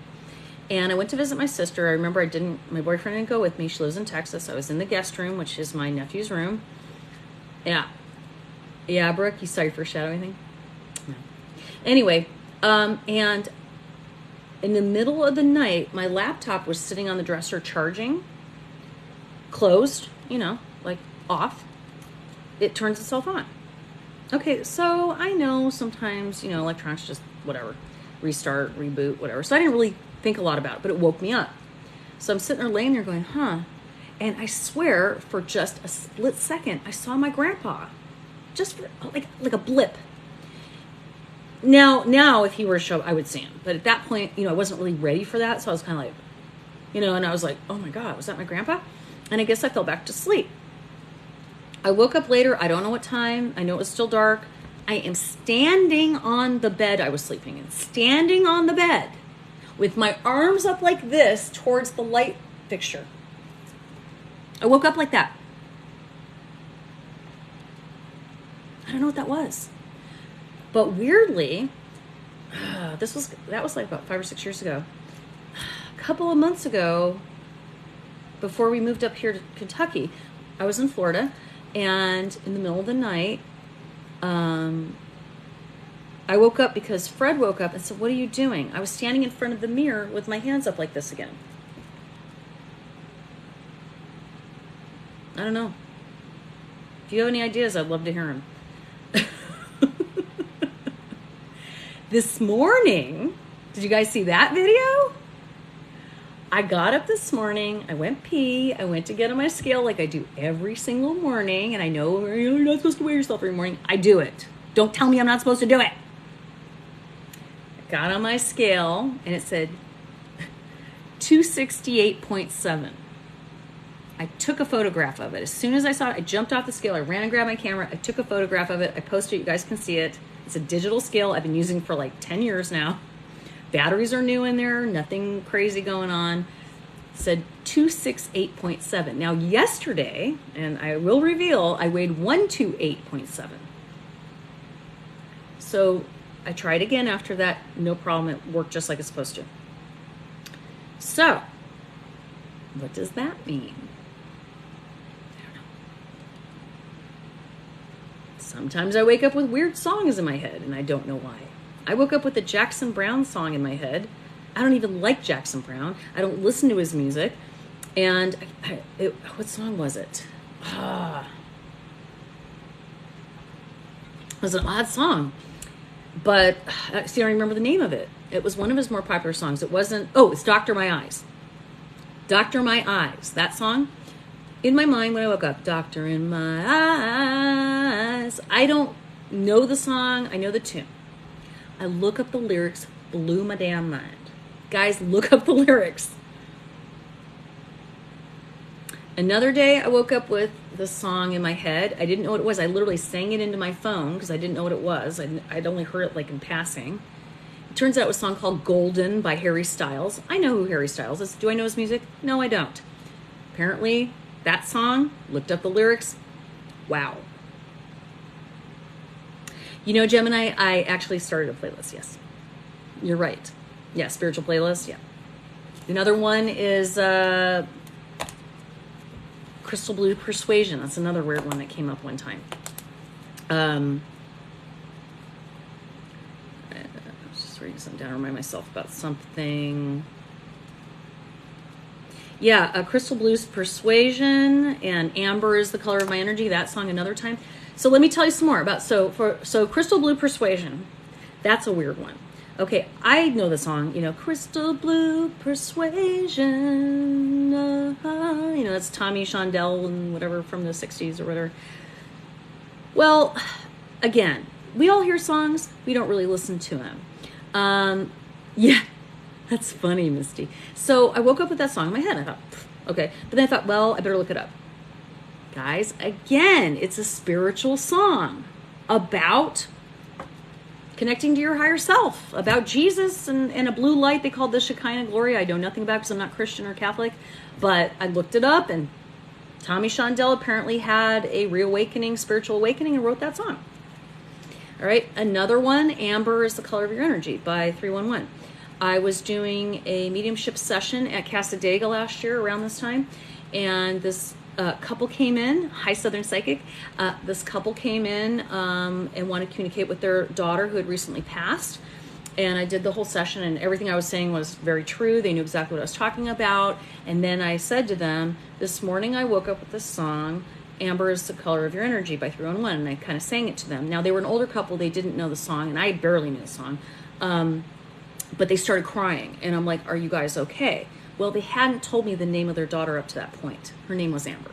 And I went to visit my sister. I remember my boyfriend didn't go with me. She lives in Texas. I was in the guest room, which is my nephew's room. Yeah. Yeah, Brooke, you saw your first shadow, anything? No. Anyway, and in the middle of the night, my laptop was sitting on the dresser charging, closed, you know, like off. It turns itself on. Okay, so I know sometimes, you know, electronics just whatever, restart, reboot, whatever. So I didn't really think a lot about it, but it woke me up. So I'm sitting there laying there going, huh? And I swear for just a split second, I saw my grandpa, just for like a blip. Now, if he were to show up, I would see him. But at that point, you know, I wasn't really ready for that. So I was kind of like, you know, and I was like, oh my God, was that my grandpa? And I guess I fell back to sleep. I woke up later. I don't know what time. I know it was still dark. I am standing on the bed I was sleeping in. Standing on the bed with my arms up like this towards the light fixture. I woke up like that. I don't know what that was. But weirdly, that was like about 5 or 6 years ago. A couple of months ago, before we moved up here to Kentucky, I was in Florida, and in the middle of the night, I woke up because Fred woke up and said, "What are you doing?" I was standing in front of the mirror with my hands up like this again. I don't know. If you have any ideas, I'd love to hear them. This morning, did you guys see that video? I got up this morning, I went pee, I went to get on my scale like I do every single morning, and I know you're not supposed to weigh yourself every morning. I do it. Don't tell me I'm not supposed to do it. I got on my scale, and it said 268.7. I took a photograph of it. As soon as I saw it, I jumped off the scale, I ran and grabbed my camera, I took a photograph of it, I posted it, you guys can see it. It's a digital scale I've been using for like 10 years now. Batteries are new in there, nothing crazy going on. It said 268.7. Now yesterday, and I will reveal, I weighed 128.7. So I tried again after that, no problem, it worked just like it's supposed to. So, what does that mean? I don't know. Sometimes I wake up with weird songs in my head, and I don't know why. I woke up with a Jackson Browne song in my head. I don't even like Jackson Browne. I don't listen to his music. And what song was it? It was an odd song. But, see, I don't remember the name of it. It was one of his more popular songs. It wasn't, it's Doctor My Eyes. Doctor My Eyes, that song. In my mind when I woke up, Doctor in My Eyes. I don't know the song, I know the tune. I look up the lyrics, blew my damn mind. Guys, look up the lyrics. Another day, I woke up with the song in my head. I didn't know what it was. I literally sang it into my phone because I didn't know what it was. I'd only heard it like in passing. It turns out it was a song called Golden by Harry Styles. I know who Harry Styles is. Do I know his music? No, I don't. Apparently, that song, looked up the lyrics. Wow. You know, Gemini, I actually started a playlist, yes. You're right. Yeah, spiritual playlist. Yeah. Another one is Crystal Blue Persuasion. That's another weird one that came up one time. I was just writing something down to remind myself about something. Yeah, Crystal Blue's Persuasion and Amber is the Color of My Energy. That song another time. So let me tell you some more about so Crystal Blue Persuasion. That's a weird one. Okay, I know the song, Crystal Blue Persuasion. That's Tommy Shondell and whatever from the 60s or whatever. Well, again, we all hear songs, we don't really listen to them. Yeah, that's funny, Misty. So I woke up with that song in my head. I thought, okay. But then I thought, well, I better look it up. Guys, again, it's a spiritual song about connecting to your higher self, about Jesus and a blue light they called the Shekinah glory. I know nothing about it because I'm not Christian or Catholic, but I looked it up, and Tommy Shondell apparently had a reawakening, spiritual awakening, and wrote that song. All right, another one, Amber is the Color of Your Energy by 311. I was doing a mediumship session at Casadega last year around this time, and this couple came in, High Southern Psychic. This couple came in and wanted to communicate with their daughter who had recently passed. And I did the whole session, and everything I was saying was very true. They knew exactly what I was talking about. And then I said to them, this morning I woke up with this song, Amber is the Color of Your Energy by 311. And I kind of sang it to them. Now, they were an older couple. They didn't know the song, and I barely knew the song. But they started crying. And I'm like, are you guys okay? Well, they hadn't told me the name of their daughter up to that point. Her name was Amber.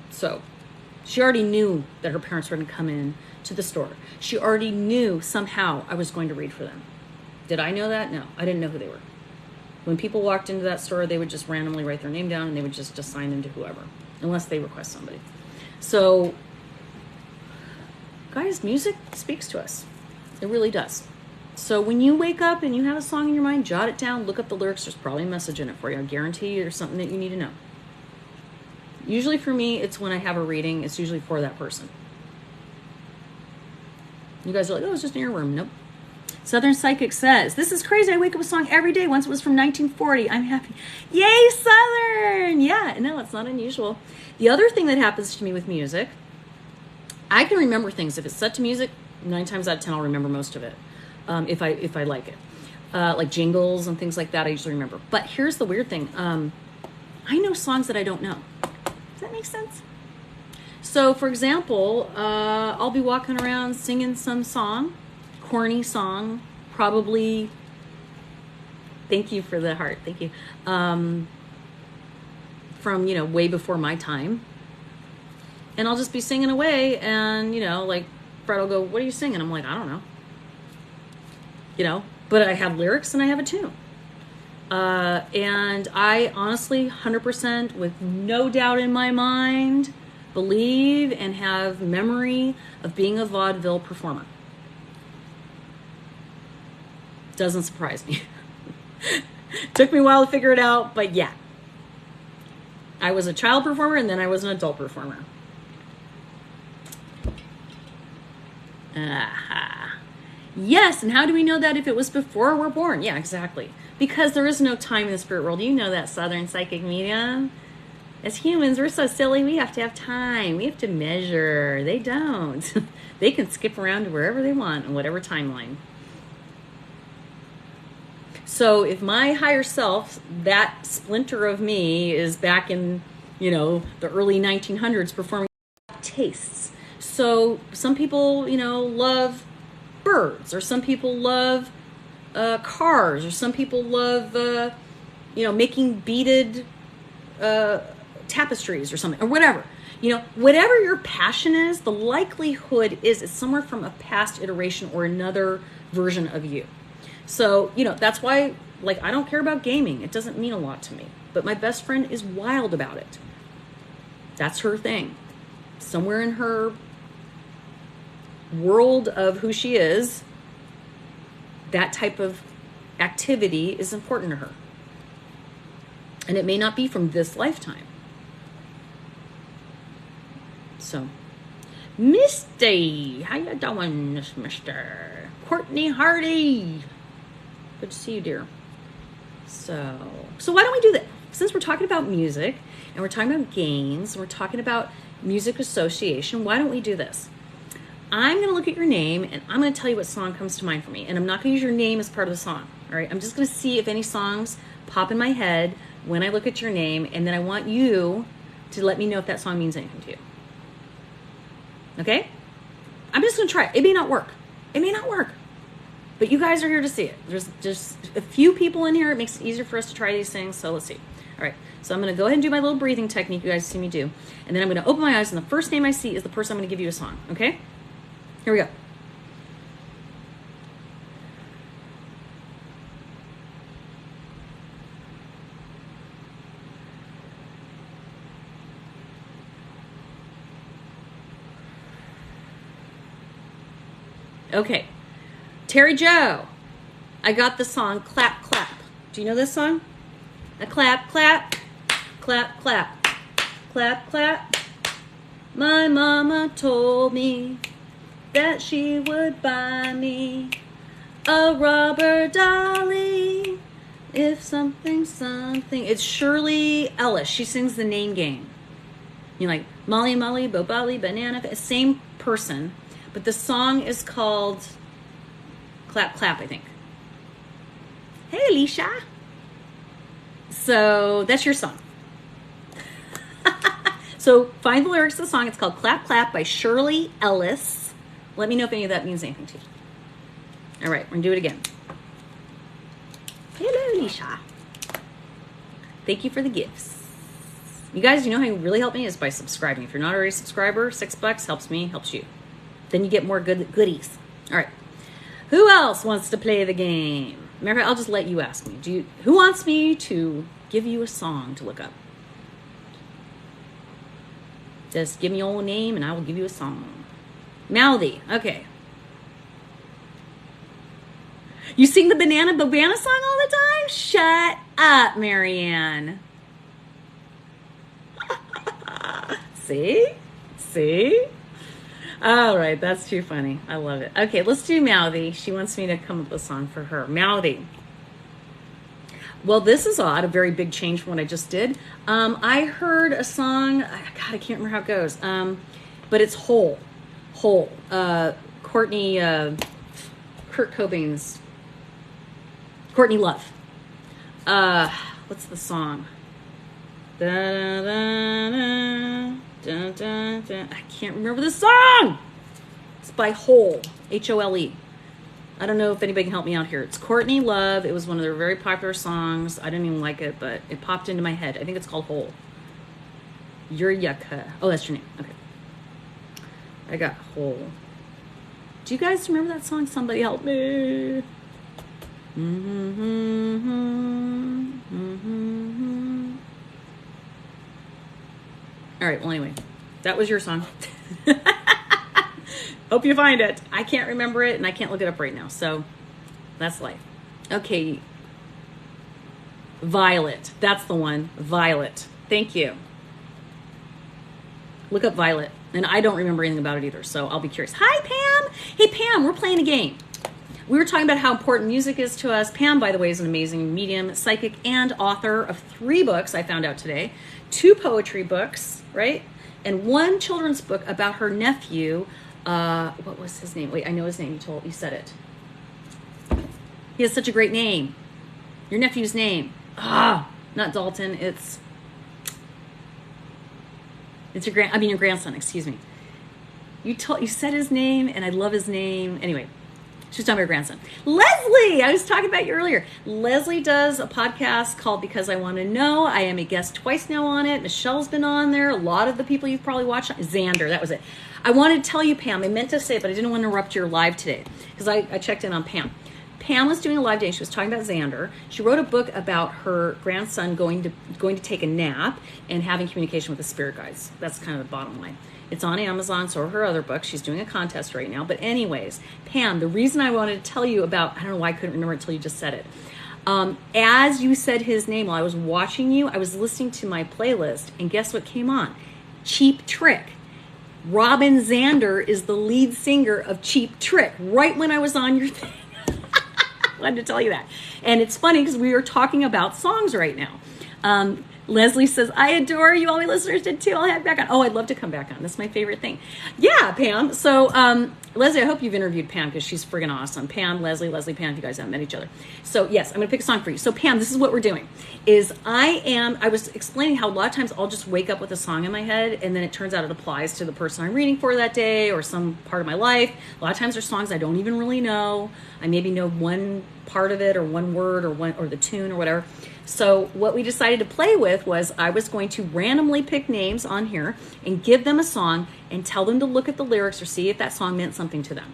So she already knew that her parents were going to come in to the store. She already knew somehow I was going to read for them. Did I know that? No, I didn't know who they were. When people walked into that store, they would just randomly write their name down and they would just assign them to whoever, unless they request somebody. So, guys, music speaks to us. It really does. So when you wake up and you have a song in your mind, jot it down, look up the lyrics. There's probably a message in it for you. I guarantee you there's something that you need to know. Usually for me, it's when I have a reading, it's usually for that person. You guys are like, oh, it's just in your room. Nope. Southern Psychic says, this is crazy. I wake up with a song every day. Once it was from 1940. I'm happy. Yay, Southern! Yeah, no, it's not unusual. The other thing that happens to me with music, I can remember things. If it's set to music, 9 times out of 10, I'll remember most of it. If I like it. Like jingles and things like that, I usually remember. But here's the weird thing. I know songs that I don't know. Does that make sense? So, for example, I'll be walking around singing some song, corny song, probably, thank you for the heart, thank you, from, way before my time. And I'll just be singing away, and, like, Fred will go, what are you singing? I'm like, I don't know. But I have lyrics and I have a tune. And I honestly, 100%, with no doubt in my mind, believe and have memory of being a vaudeville performer. Doesn't surprise me. Took me a while to figure it out, but yeah. I was a child performer and then I was an adult performer. Aha. Yes, and how do we know that if it was before we're born? Yeah, exactly. Because there is no time in the spirit world. You know that, Southern Psychic Medium. As humans, we're so silly. We have to have time. We have to measure. They don't. They can skip around to wherever they want in whatever timeline. So if my higher self, that splinter of me, is back in, the early 1900s performing tastes. So some people, love birds, or some people love cars, or some people love, making beaded tapestries or something, or whatever. Whatever your passion is, the likelihood is it's somewhere from a past iteration or another version of you. So, that's why, I don't care about gaming. It doesn't mean a lot to me. But my best friend is wild about it. That's her thing. Somewhere in her world of who she is, that type of activity is important to her. And it may not be from this lifetime. So, Misty, how you doing, Mister? Courtney Hardy. Good to see you, dear. So why don't we do that? Since we're talking about music and we're talking about games, we're talking about music association, why don't we do this? I'm going to look at your name and I'm going to tell you what song comes to mind for me. And I'm not going to use your name as part of the song. All right. I'm just going to see if any songs pop in my head when I look at your name. And then I want you to let me know if that song means anything to you. Okay? I'm just going to try it. It may not work. It may not work. But you guys are here to see it. There's just a few people in here. It makes it easier for us to try these things. So let's see. All right. So I'm going to go ahead and do my little breathing technique you guys see me do. And then I'm going to open my eyes, and the first name I see is the person I'm going to give you a song. Okay? Here we go. Okay. Terry Joe, I got the song Clap Clap. Do you know this song? A clap, clap, clap, clap, clap, clap. My mama told me that she would buy me a rubber dolly if something. It's Shirley Ellis. She sings The Name Game. You're like, Molly, Bobali, Banana, same person. But the song is called Clap Clap, I think. Hey, Alicia. So that's your song. So find the lyrics of the song. It's called Clap Clap by Shirley Ellis. Let me know if any of that means anything to you. All right, we're going to do it again. Hello, Alicia. Thank you for the gifts. You guys, you know how you really help me is by subscribing. If you're not already a subscriber, $6 helps me, helps you. Then you get more goodies. All right. Who else wants to play the game? Mary, I'll just let you ask me. Who wants me to give you a song to look up? Just give me your own name and I will give you a song. Mouthy. Okay. You sing the Banana song all the time? Shut up, Marianne. See? All right, that's too funny. I love it. Okay, let's do Mouthy. She wants me to come up with a song for her. Mouthy. Well, this is odd, a very big change from what I just did. I heard a song, God, I can't remember how it goes, but it's Hole. Courtney, Kurt Cobain's, Courtney Love. What's the song? I can't remember the song. It's by Hole, Hole. I don't know if anybody can help me out here. It's Courtney Love. It was one of their very popular songs. I didn't even like it, but it popped into my head. I think it's called Hole. Yuryaka. Oh, that's your name. Okay. I got Hole. Do you guys remember that song? Somebody help me. All right, well, anyway, that was your song. Hope you find it. I can't remember it, and I can't look it up right now, so that's life. Okay, Violet. That's the one, Violet. Thank you. Look up Violet, and I don't remember anything about it either, so I'll be curious. Hi, Pam. Hey, Pam, we're playing a game. We were talking about how important music is to us. Pam, by the way, is an amazing medium, psychic, and author of 3 books I found out today. 2 poetry books, right? And 1 children's book about her nephew. What was his name? Wait, I know his name. You said it. He has such a great name. Your nephew's name. Not Dalton. It's your grandson, excuse me. You said his name, and I love his name. Anyway. She's talking about her grandson. Leslie, I was talking about you earlier. Leslie does a podcast called Because I Want to Know. I am a guest twice now on it. Michelle's been on there. A lot of the people you've probably watched. Xander, that was it. I wanted to tell you, Pam, I meant to say it, but I didn't want to interrupt your live today because I checked in on Pam. Pam was doing a live day and she was talking about Xander. She wrote a book about her grandson going to take a nap and having communication with the spirit guides. That's kind of the bottom line. It's on Amazon, so are her other books. She's doing a contest right now. But anyways, Pam, the reason I wanted to tell you about, I don't know why I couldn't remember until you just said it. As you said his name while I was watching you, I was listening to my playlist, and guess what came on? Cheap Trick. Robin Zander is the lead singer of Cheap Trick, right when I was on your thing. Wanted to tell you that. And it's funny because we are talking about songs right now. Leslie says, I adore you. All my listeners did too. I'll head back on. Oh, I'd love to come back on. That's my favorite thing. Yeah, Pam. So, Leslie, I hope you've interviewed Pam because she's friggin' awesome. Pam, Leslie, Pam, if you guys haven't met each other. So, yes, I'm going to pick a song for you. So, Pam, this is what we're doing. I was explaining how a lot of times I'll just wake up with a song in my head and then it turns out it applies to the person I'm reading for that day or some part of my life. A lot of times there's songs I don't even really know. I maybe know one part of it or one word or the tune or whatever. So what we decided to play with was I was going to randomly pick names on here and give them a song and tell them to look at the lyrics or see if that song meant something to them.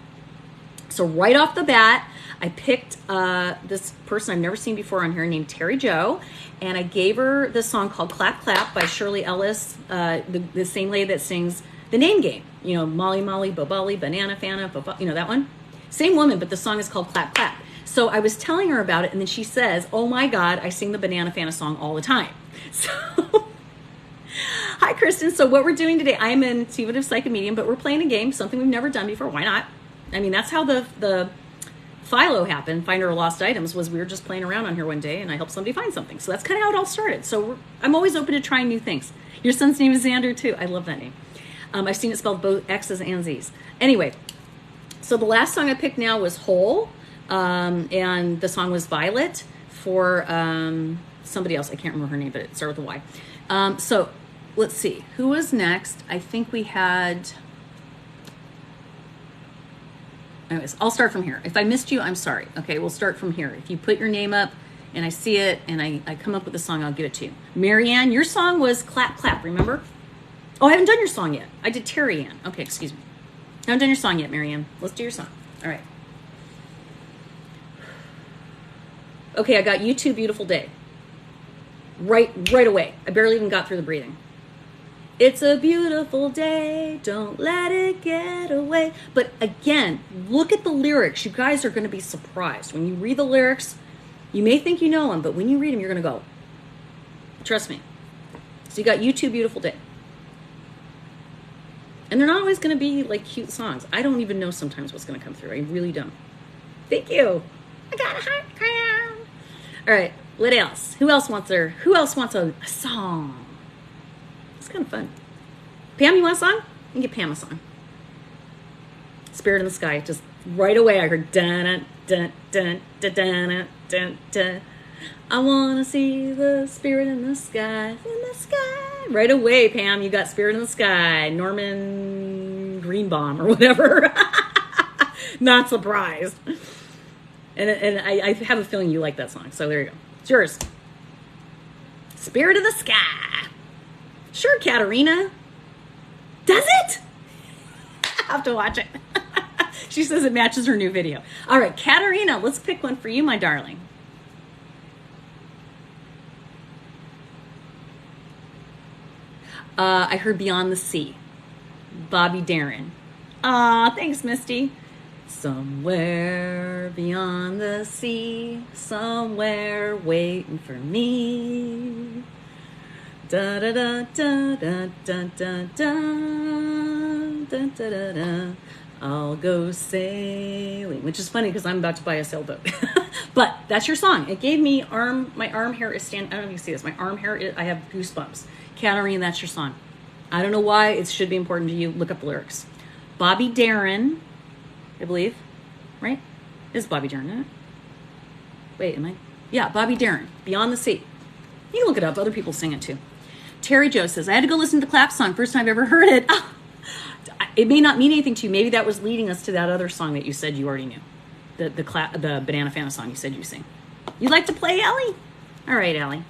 So right off the bat, I picked this person I've never seen before on here named Terry Jo, and I gave her this song called Clap Clap by Shirley Ellis, the same lady that sings The Name Game. You know, Molly Molly, Bobali, Banana Fana, you know that one? Same woman, but the song is called Clap Clap. So I was telling her about it, and then she says, oh my God, I sing the Banana Fana song all the time. So, hi, Kristen. So what we're doing today, I'm an intuitive psychic medium, but we're playing a game, something we've never done before. Why not? I mean, that's how the Philo happened, Finder of Lost Items, was we were just playing around on here one day, and I helped somebody find something. So that's kind of how it all started. So I'm always open to trying new things. Your son's name is Xander, too. I love that name. I've seen it spelled both X's and Z's. Anyway, so the last song I picked now was Whole. And the song was Violet for somebody else. I can't remember her name, but it started with a Y. So let's see. Who was next? I think we had... Anyways, I'll start from here. If I missed you, I'm sorry. Okay, we'll start from here. If you put your name up and I see it and I come up with a song, I'll give it to you. Marianne, your song was Clap Clap, remember? Oh, I haven't done your song yet. I did Terry Ann. Okay, excuse me. I haven't done your song yet, Marianne. Let's do your song. All right. Okay, I got You Too Beautiful Day. Right away. I barely even got through the breathing. It's a beautiful day, don't let it get away. But again, look at the lyrics. You guys are going to be surprised. When you read the lyrics, you may think you know them, but when you read them, you're going to go. Trust me. So you got You Too Beautiful Day. And they're not always going to be like cute songs. I don't even know sometimes what's going to come through. I really don't. Thank you. I got a heart crown. All right, what else? Who else wants a song? It's kind of fun. Pam, you want a song? You can get Pam a song. Spirit in the Sky. Just right away I heard dun dun dun dun dun dun dun. I want to see the spirit in the sky, in the sky. Right away, Pam, you got Spirit in the Sky. Norman Greenbaum or whatever. Not surprised. And I have a feeling you like that song. So there you go. It's yours. Spirit of the Sky. Sure, Katarina. Does it? I have to watch it. She says it matches her new video. All right, Katarina, let's pick one for you, my darling. I heard Beyond the Sea. Bobby Darin. Aw, thanks, Misty. Somewhere beyond the sea, somewhere waiting for me. Da da da da da da da da da da da. I'll go sailing, which is funny because I'm about to buy a sailboat. But that's your song. It gave me my arm hair is stand. I don't know if you can see this. My arm hair, I have goosebumps. Katarina, that's your song. I don't know why it should be important to you. Look up the lyrics. Bobby Darin, I believe, right? It's Bobby Darin, isn't it? Wait, am I? Yeah, Bobby Darin, Beyond the Sea. You can look it up. Other people sing it too. Terry Jo says, I had to go listen to the Clap song. First time I've ever heard it. Oh, it may not mean anything to you. Maybe that was leading us to that other song that you said you already knew. The Banana Fana song you said you sing. You like to play, Ellie? All right, Ellie.